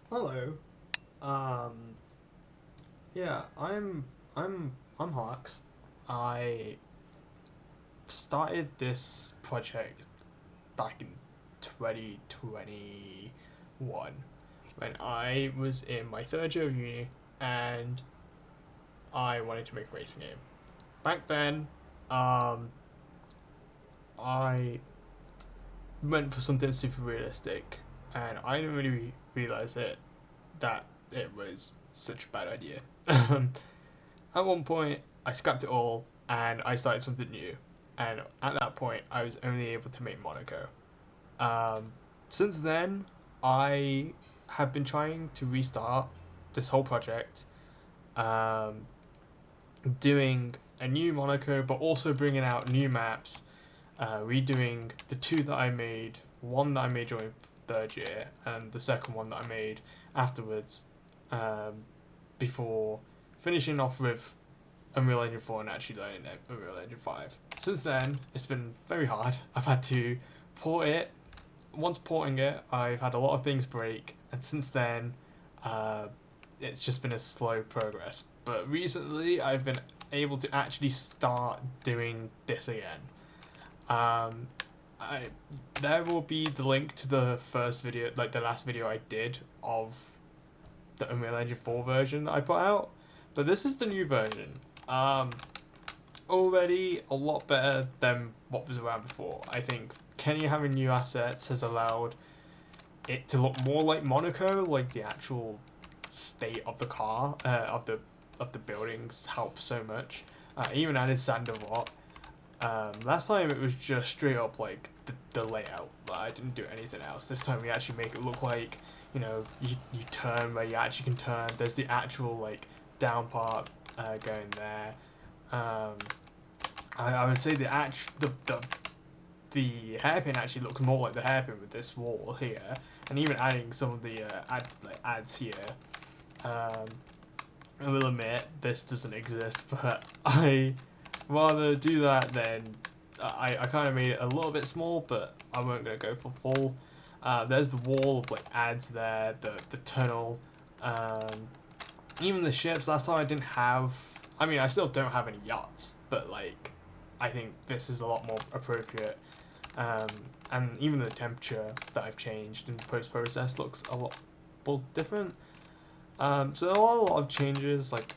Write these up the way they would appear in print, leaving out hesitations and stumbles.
Hello. Um, yeah, I'm Hawks. I started this project back in 2021 when I was in my third year of uni and I wanted to make a racing game. Back then, um, I went for something super realistic and I didn't really realize that it was such a bad idea. At one point, I scrapped it all and I started something new. And at that point, I was only able to make Monaco. Um, since then, I have been trying to restart this whole project, um, doing a new Monaco, but also bringing out new maps, redoing the two that I made, one that I made during third year, and the second one that I made afterwards, um, before finishing off with Unreal Engine 4 and actually learning Unreal Engine 5. Since then, it's been very hard. I've had to port it. Once porting it, I've had a lot of things break, and since then, uh, it's just been a slow progress. But recently, I've been able to actually start doing this again. Um, I there will be the link to the first video, like the last video I did of the Unreal Engine 4 version that I put out. But this is the new version. Um, Already a lot better than what was around before. I think Kenny having new assets has allowed it to look more like Monaco, like the actual state of the car, of the buildings helps so much. Even added Sandoval. Last time it was just straight up like the layout. Like, I didn't do anything else. This time we actually make it look like, you turn where you actually can turn. There's the actual like down part going there. Um, I would say the hairpin actually looks more like the hairpin with this wall here, and even adding some of the ads here. Um, I will admit this doesn't exist, but I rather do that than I kind of made it a little bit small, but I won't gonna go for full. There's the wall of like ads there, the tunnel, um, even the ships. Last time I didn't have. I mean, I still don't have any yachts, but like, I think this is a lot more appropriate. Um, and even the temperature that I've changed in post process looks a lot more different. So there are a lot of changes, but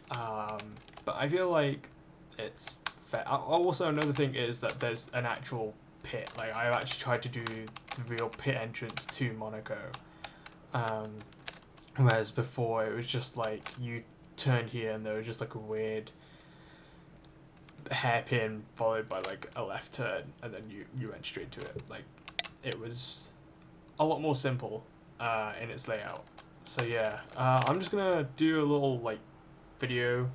I feel like it's fair. Also, another thing is that there's an actual pit. Like I actually tried to do the real pit entrance to Monaco. Um, Whereas before it was just like you turn here and there was just like a weird hairpin followed by like a left turn and then you went straight to it. Like it was a lot more simple in its layout. So yeah, I'm just gonna do a little like video.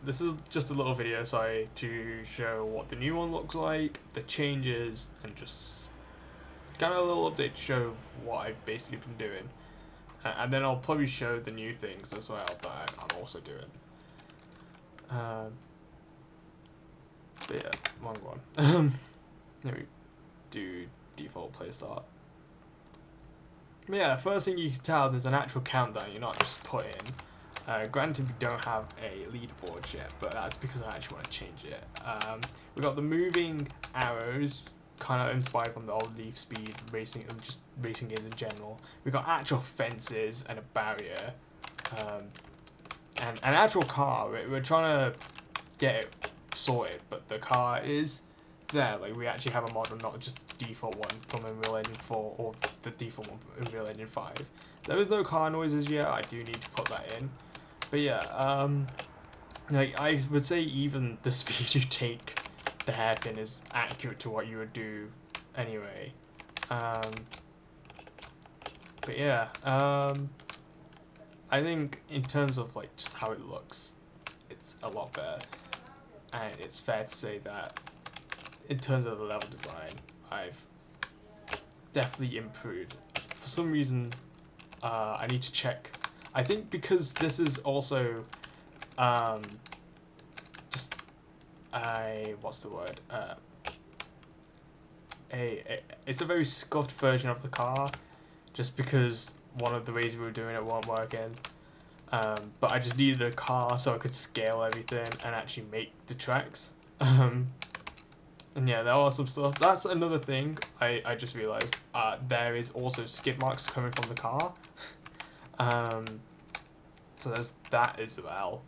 This is just a little video, sorry, to show what the new one looks like, the changes, and just kind of a little update to show what I've basically been doing. And then I'll probably show the new things as well that I'm also doing. Um, but yeah, wrong one. Let me do default play start. But yeah, first thing you can tell, there's an actual countdown. You're not just put in. Granted, we don't have a leaderboard yet, but that's because I actually want to change it. We got the moving arrows, kind of inspired from the old Leaf Speed racing and just racing games in general. We got actual fences and a barrier, um, and an actual car. We're trying to get it sorted, but the car is there. Like we actually have a model, not just the default one from Unreal Engine 4 or the default one from Unreal Engine 5. There is no car noises yet. I do need to put that in. But yeah, like I would say even the speed you take the hairpin is accurate to what you would do anyway. Um, but yeah, I think in terms of like just how it looks, it's a lot better, and it's fair to say that in terms of the level design, I've definitely improved. For some reason, I need to check. I think because this is also um, just a what's the word? It's a very scuffed version of the car, just because one of the ways we were doing it weren't working. But I just needed a car so I could scale everything and actually make the tracks. And yeah, there are some stuff. That's another thing I just realised. There is also skid marks coming from the car. So there's that as well.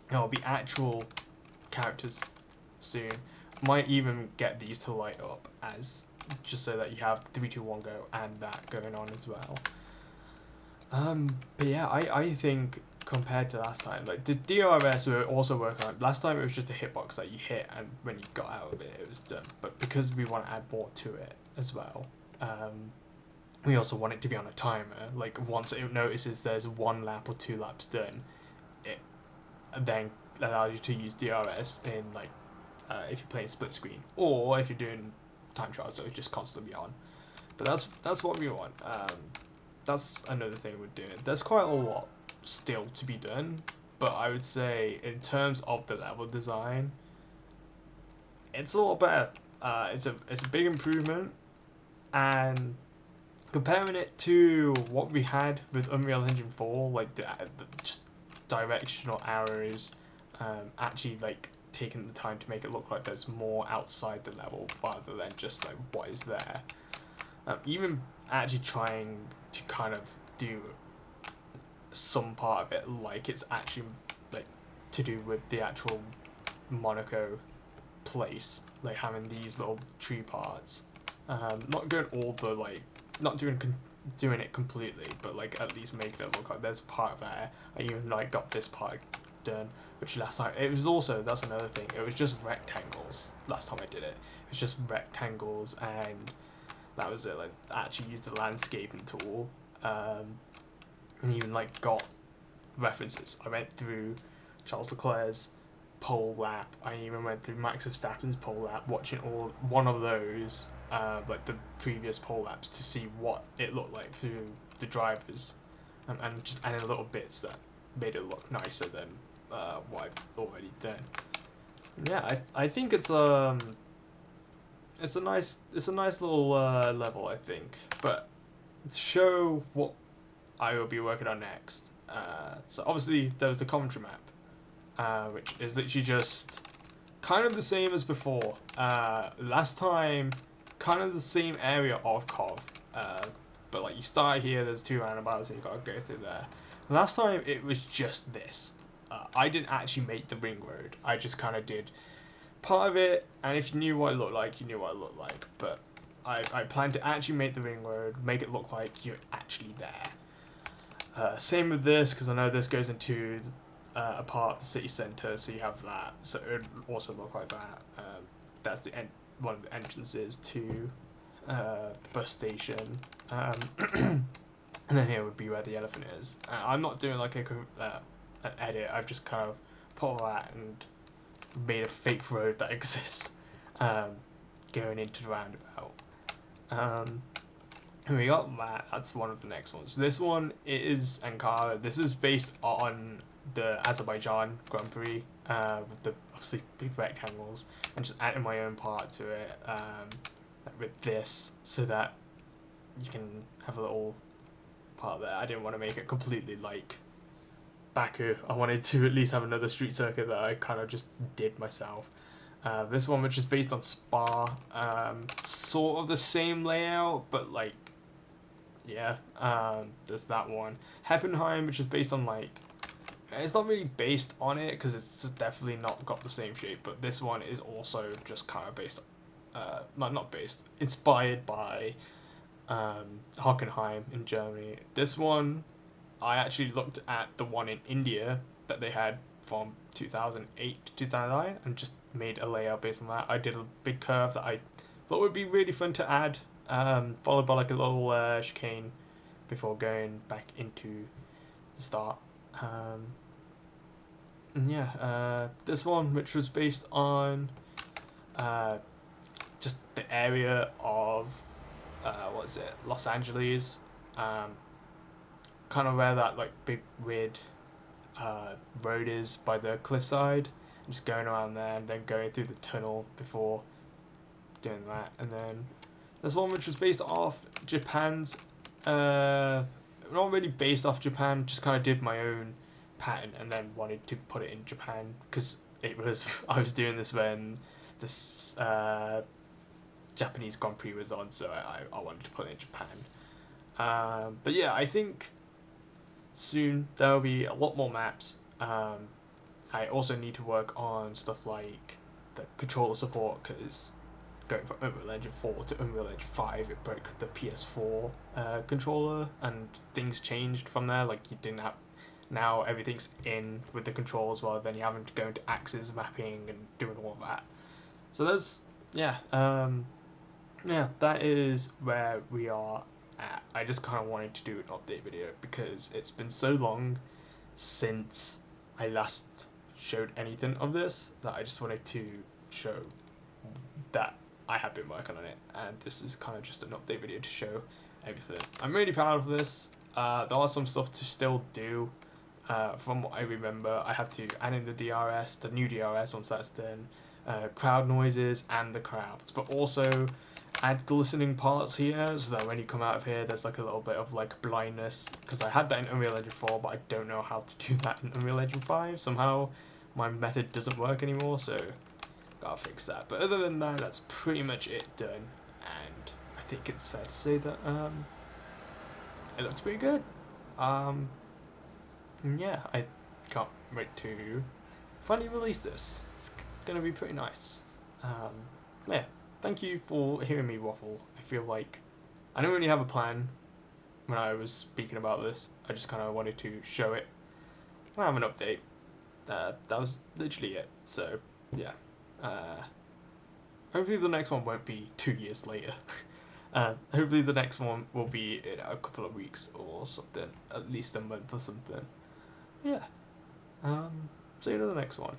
There'll be actual characters soon. Might even get these to light up as just so that you have 3, 2, 1 go and that going on as well. But yeah, I think compared to last time, like the DRS we were also working on. Last time it was just a hitbox that you hit, and when you got out of it, it was done. But because we want to add more to it as well, we also want it to be on a timer. Like once it notices there's 1 lap or 2 laps done, it then allows you to use DRS in like if you're playing split screen, or if you're doing time trials, so it's just constantly on. But that's what we want. That's another thing we're doing. There's quite a lot still to be done, but I would say in terms of the level design, it's a lot better. It's a big improvement, and comparing it to what we had with Unreal Engine 4, like the just directional arrows, actually like taking the time to make it look like there's more outside the level rather than just like what is there. Even actually trying to kind of do some part of it like it's actually like to do with the actual Monaco place, like having these little tree parts. Not going all the like, not doing it completely, but like at least making it look like there's a part there. I even like got this part done, which last time it was also, that's another thing. It was just rectangles last time I did it. It was just rectangles, and that was it. Like I actually used the landscaping tool, and even like got references. I went through Charles Leclerc's pole lap. I even went through Max Verstappen's pole lap, watching one of those, like the previous pole laps, to see what it looked like through the drivers, and just adding little bits that made it look nicer than what I've already done. Yeah, I think it's a nice little level, I think, but to show what I will be working on next. So obviously there was the commentary map, which is literally just kind of the same as before. Last time, kind of the same area of Cov, but like you start here, there's 2 roundabouts and you gotta go through there. Last time it was just this. I didn't actually make the ring road. I just kind of did part of it, and if you knew what it looked like, you knew what it looked like. But I planned to actually make the ring road, make it look like you're actually there. Same with this, because I know this goes into a part of the city centre, so you have that. So it would also look like that. That's one of the entrances to the bus station. And then here would be where the elephant is. I'm not doing like an edit. I've just kind of put all that and made a fake road that exists, going into the roundabout. And we got that. That's one of the next ones. This one is Ankara. This is based on the Azerbaijan Grand Prix, with the obviously big rectangles, and just adding my own part to it, with this, so that you can have a little part there. I didn't want to make it completely like Baku. I wanted to at least have another street circuit that I kind of just did myself. This one, which is based on Spa, sort of the same layout, but like, yeah, there's that one. Heppenheim, which is based on like, it's not really based on it because it's definitely not got the same shape, but this one is also just kind of based, not based, inspired by Hockenheim in Germany. This one, I actually looked at the one in India that they had from 2008 to 2009 and just made a layout based on that. I did a big curve that I thought would be really fun to add, followed by like a little chicane before going back into the start. This one, which was based on just the area of Los Angeles, kind of where that like big weird road is by the cliffside, just going around there and then going through the tunnel before doing that. And then there's one which was based off Japan's not really based off Japan, just kind of did my own pattern and then wanted to put it in Japan because it was I was doing this when this Japanese Grand Prix was on, so I wanted to put it in Japan. But yeah, I think soon there will be a lot more maps. I also need to work on stuff like the controller support because going from Unreal Engine 4 to Unreal Engine 5, it broke the PS4 controller and things changed from there. Like you didn't have, now everything's in with the controls rather than you having to go into axis mapping and doing all of that. So there's, yeah, that is where we are at. I just kind of wanted to do an update video because it's been so long since I last showed anything of this that I just wanted to show that I have been working on it, and this is kind of just an update video to show everything. I'm really proud of this. There are some stuff to still do. From what I remember, I have to add in the DRS, the new DRS once that's done, crowd noises and the crafts, but also add glistening parts here so that when you come out of here there's like a little bit of like blindness, because I had that in Unreal Engine 4 but I don't know how to do that in Unreal Engine 5. Somehow my method doesn't work anymore, so gotta fix that. But other than that, that's pretty much it done, and I think it's fair to say that it looks pretty good. Yeah, I can't wait to finally release this. It's gonna be pretty nice. Yeah, thank you for hearing me waffle. I feel like I don't really have a plan when I was speaking about this. I just kind of wanted to show it. I have an update. That was literally it. So, yeah. Hopefully the next one won't be 2 years later. Hopefully the next one will be in a couple of weeks or something. At least a month or something. Yeah. See you in the next one.